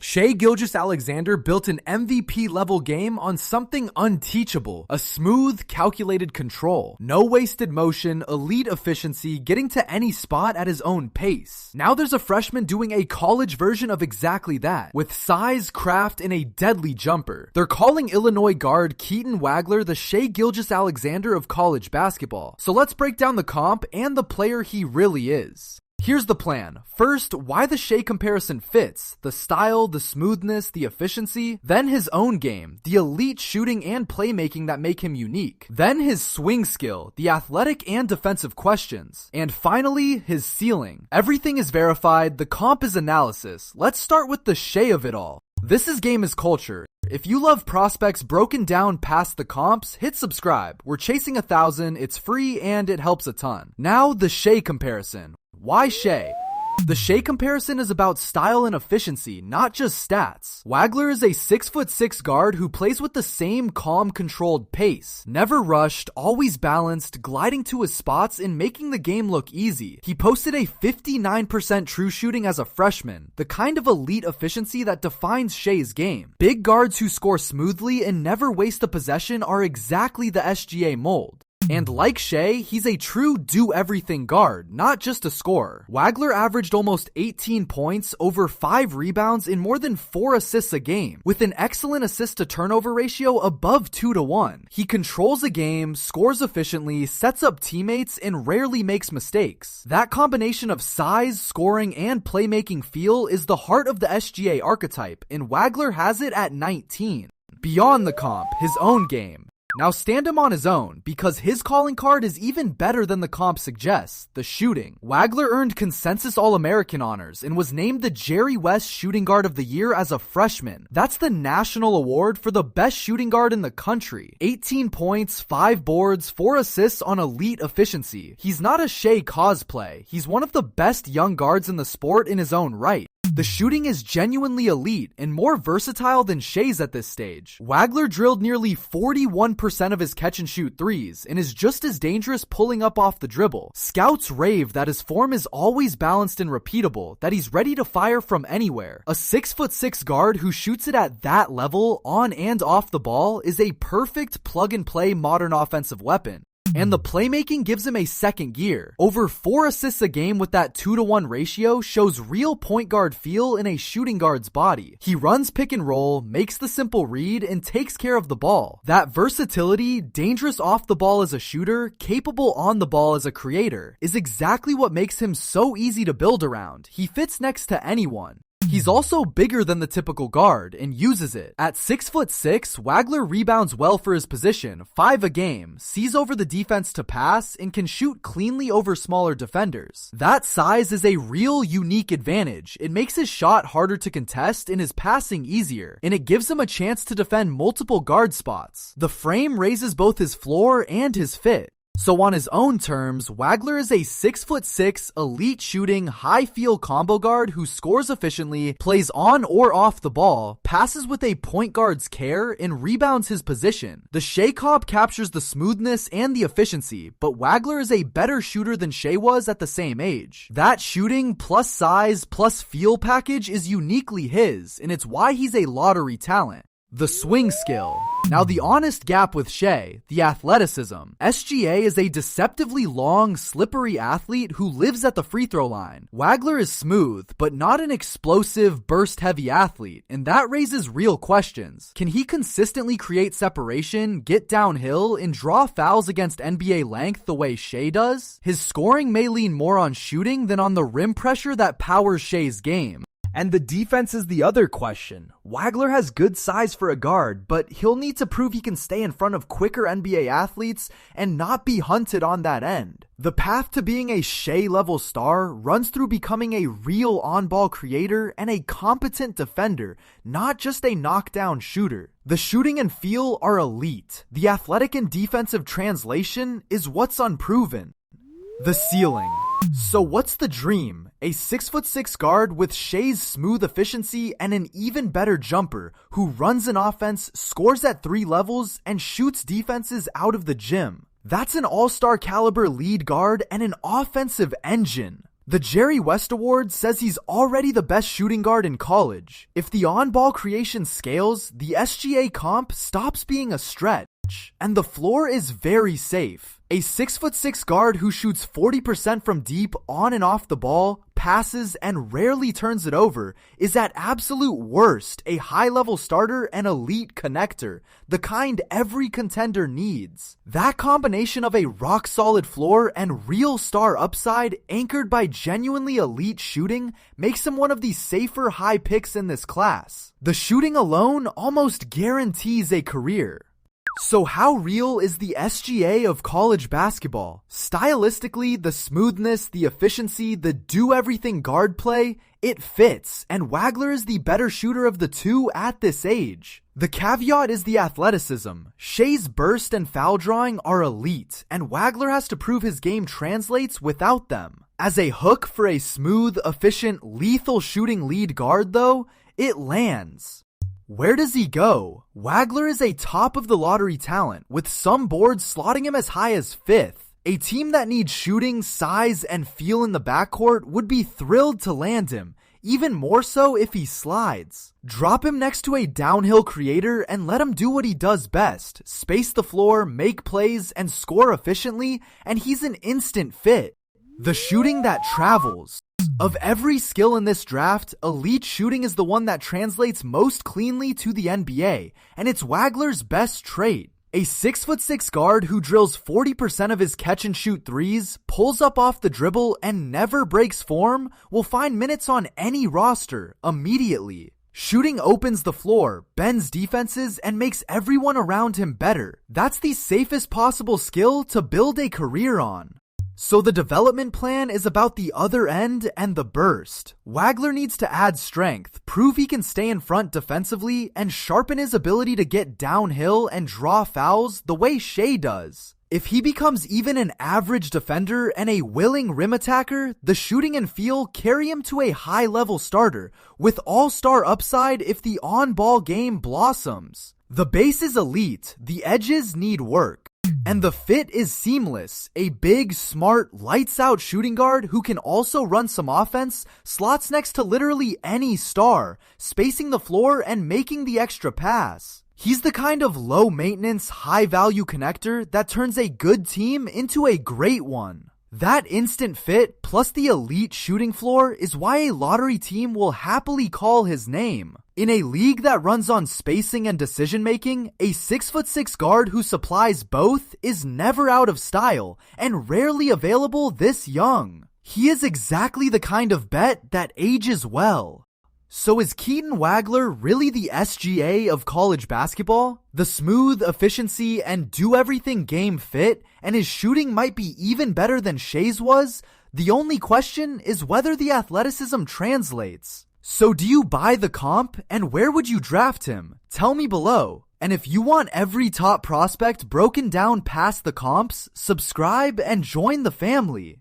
Shai Gilgeous-Alexander built an MVP-level game on something unteachable, a smooth, calculated control. No wasted motion, elite efficiency, getting to any spot at his own pace. Now there's a freshman doing a college version of exactly that, with size, craft, and a deadly jumper. They're calling Illinois guard Keaton Wagler the Shai Gilgeous-Alexander of college basketball. So let's break down the comp and the player he really is. Here's the plan. First, why the Shai comparison fits, the style, the smoothness, the efficiency. Then his own game, the elite shooting and playmaking that make him unique. Then his swing skill, the athletic and defensive questions. And finally, his ceiling. Everything is verified, the comp is analysis. Let's start with the Shai of it all. This is Game is Culture. If you love prospects broken down past the comps, hit subscribe. We're chasing 1,000, it's free, and it helps a ton. Now, the Shai comparison. Why Shai? The Shai comparison is about style and efficiency, not just stats. Wagler is a 6'6" guard who plays with the same calm, controlled pace. Never rushed, always balanced, gliding to his spots and making the game look easy. He posted a 59% true shooting as a freshman, the kind of elite efficiency that defines Shai's game. Big guards who score smoothly and never waste a possession are exactly the SGA mold. And like Shai, he's a true do-everything guard, not just a scorer. Wagler averaged almost 18 points, over 5 rebounds, and more than 4 assists a game, with an excellent assist-to-turnover ratio above 2-1. He controls a game, scores efficiently, sets up teammates, and rarely makes mistakes. That combination of size, scoring, and playmaking feel is the heart of the SGA archetype, and Wagler has it at 19. Beyond the comp, his own game. Now stand him on his own, because his calling card is even better than the comp suggests, the shooting. Wagler earned consensus All-American honors and was named the Jerry West Shooting Guard of the Year as a freshman. That's the national award for the best shooting guard in the country. 18 points, 5 boards, 4 assists on elite efficiency. He's not a Shai cosplay. He's one of the best young guards in the sport in his own right. The shooting is genuinely elite and more versatile than Shai's at this stage. Wagler drilled nearly 41% of his catch-and-shoot threes and is just as dangerous pulling up off the dribble. Scouts rave that his form is always balanced and repeatable, that he's ready to fire from anywhere. A 6'6" guard who shoots it at that level, on and off the ball, is a perfect plug-and-play modern offensive weapon. And the playmaking gives him a second gear. Over 4 assists a game with that 2-1 ratio shows real point guard feel in a shooting guard's body. He runs pick and roll, makes the simple read, and takes care of the ball. That versatility, dangerous off the ball as a shooter, capable on the ball as a creator, is exactly what makes him so easy to build around. He fits next to anyone. He's also bigger than the typical guard and uses it. At 6'6", Wagler rebounds well for his position, 5 a game, sees over the defense to pass, and can shoot cleanly over smaller defenders. That size is a real unique advantage. It makes his shot harder to contest and his passing easier, and it gives him a chance to defend multiple guard spots. The frame raises both his floor and his fit. So on his own terms, Wagler is a 6'6", elite shooting, high feel combo guard who scores efficiently, plays on or off the ball, passes with a point guard's care, and rebounds his position. The Shai comp captures the smoothness and the efficiency, but Wagler is a better shooter than Shai was at the same age. That shooting plus size plus feel package is uniquely his, and it's why he's a lottery talent. The swing skill. Now the honest gap with Shai, the athleticism. SGA is a deceptively long, slippery athlete who lives at the free throw line. Wagler is smooth, but not an explosive, burst-heavy athlete, and that raises real questions. Can he consistently create separation, get downhill, and draw fouls against NBA length the way Shai does? His scoring may lean more on shooting than on the rim pressure that powers Shai's game. And the defense is the other question. Wagler has good size for a guard, but he'll need to prove he can stay in front of quicker NBA athletes and not be hunted on that end. The path to being a Shai-level star runs through becoming a real on-ball creator and a competent defender, not just a knockdown shooter. The shooting and feel are elite. The athletic and defensive translation is what's unproven. The ceiling. So what's the dream? A 6'6" guard with Shai's smooth efficiency and an even better jumper who runs an offense, scores at 3 levels, and shoots defenses out of the gym. That's an all-star caliber lead guard and an offensive engine. The Jerry West Award says he's already the best shooting guard in college. If the on-ball creation scales, the SGA comp stops being a stretch, and the floor is very safe. A 6'6" guard who shoots 40% from deep on and off the ball, passes, and rarely turns it over is at absolute worst a high-level starter and elite connector, the kind every contender needs. That combination of a rock-solid floor and real star upside anchored by genuinely elite shooting makes him one of the safer high picks in this class. The shooting alone almost guarantees a career. So how real is the SGA of college basketball? Stylistically, the smoothness, the efficiency, the do-everything guard play, it fits, and Wagler is the better shooter of the two at this age. The caveat is the athleticism. Shai's burst and foul drawing are elite, and Wagler has to prove his game translates without them. As a hook for a smooth, efficient, lethal shooting lead guard though, it lands. Where does he go? Wagler is a top-of-the-lottery talent, with some boards slotting him as high as 5th. A team that needs shooting, size, and feel in the backcourt would be thrilled to land him, even more so if he slides. Drop him next to a downhill creator and let him do what he does best, space the floor, make plays, and score efficiently, and he's an instant fit. The shooting that travels. Of every skill in this draft, elite shooting is the one that translates most cleanly to the NBA, and it's Wagler's best trait. A 6'6" guard who drills 40% of his catch-and-shoot threes, pulls up off the dribble, and never breaks form will find minutes on any roster immediately. Shooting opens the floor, bends defenses, and makes everyone around him better. That's the safest possible skill to build a career on. So the development plan is about the other end and the burst. Wagler needs to add strength, prove he can stay in front defensively, and sharpen his ability to get downhill and draw fouls the way Shai does. If he becomes even an average defender and a willing rim attacker, the shooting and feel carry him to a high-level starter, with all-star upside if the on-ball game blossoms. The base is elite, the edges need work. And the fit is seamless. A big, smart, lights-out shooting guard who can also run some offense slots next to literally any star, spacing the floor and making the extra pass. He's the kind of low-maintenance, high-value connector that turns a good team into a great one. That instant fit plus the elite shooting floor is why a lottery team will happily call his name. In a league that runs on spacing and decision-making, a 6'6" guard who supplies both is never out of style and rarely available this young. He is exactly the kind of bet that ages well. So is Keaton Wagler really the SGA of college basketball? The smooth efficiency and do-everything game fit, and his shooting might be even better than Shai's was? The only question is whether the athleticism translates. So do you buy the comp, and where would you draft him? Tell me below. And if you want every top prospect broken down past the comps, subscribe and join the family.